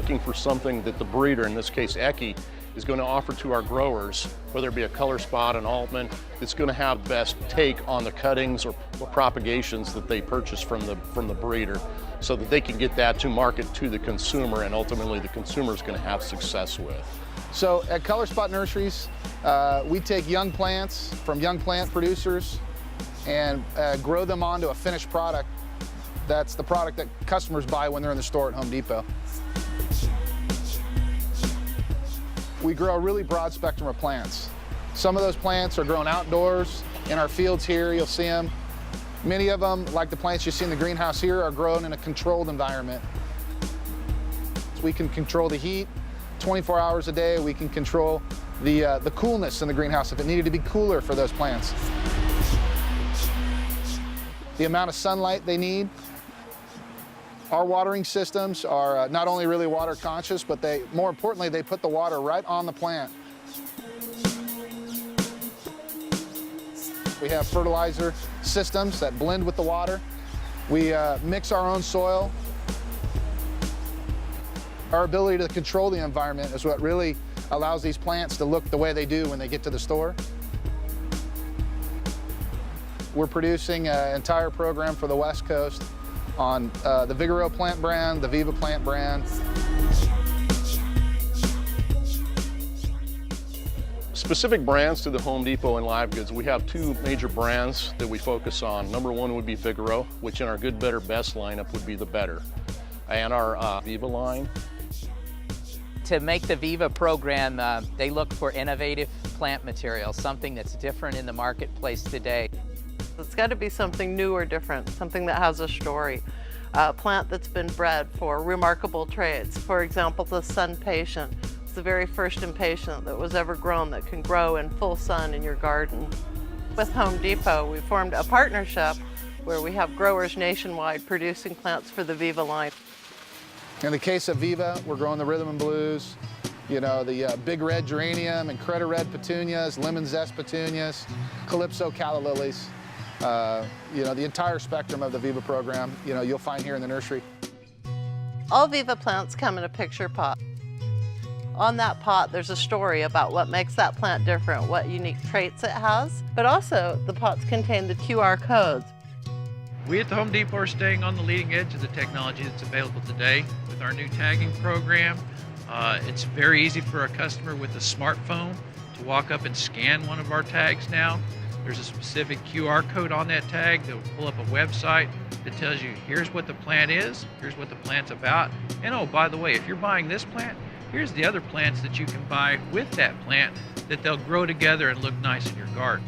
looking for something that the breeder, in this case Ecke, is going to offer to our growers, whether it be a color spot, an Altman, it's going to have the best take on the cuttings or propagations that they purchase from the breeder, so that they can get that to market to the consumer, and ultimately the consumer is going to have success with. So at Color Spot Nurseries, we take young plants from young plant producers and grow them onto a finished product. That's the product that customers buy when they're in the store at Home Depot. We grow a really broad spectrum of plants. Some of those plants are grown outdoors. In our fields here, you'll see them. Many of them, like the plants you see in the greenhouse here, are grown in a controlled environment. We can control the heat 24 hours a day. We can control the coolness in the greenhouse if it needed to be cooler for those plants. The amount of sunlight they need. Our watering systems are not only really water conscious, but more importantly, they put the water right on the plant. We have fertilizer systems that blend with the water. We mix our own soil. Our ability to control the environment is what really allows these plants to look the way they do when they get to the store. We're producing an entire program for the West Coast on the Vigoro plant brand, the Viva plant brand. Specific brands to the Home Depot and Live Goods, we have two major brands that we focus on. Number one would be Vigoro, which in our Good, Better, Best lineup would be the Better. And our Viva line. To make the Viva program, they look for innovative plant materials, something that's different in the marketplace today. It's got to be something new or different, something that has a story. A plant that's been bred for remarkable traits. For example, the sun patient. It's the very first impatient that was ever grown that can grow in full sun in your garden. With Home Depot, we formed a partnership where we have growers nationwide producing plants for the Viva line. In the case of Viva, we're growing the Rhythm and Blues, you know, the big red geranium and Creta red petunias, lemon zest petunias, Calypso calla lilies. You know, the entire spectrum of the Viva program, you know, you'll find here in the nursery. All Viva plants come in a picture pot. On that pot, there's a story about what makes that plant different, what unique traits it has, but also the pots contain the QR codes. We at the Home Depot are staying on the leading edge of the technology that's available today with our new tagging program. It's very easy for a customer with a smartphone to walk up and scan one of our tags now. There's a specific QR code on that tag that will pull up a website that tells you here's what the plant is, here's what the plant's about, and oh, by the way, if you're buying this plant, here's the other plants that you can buy with that plant that they'll grow together and look nice in your garden.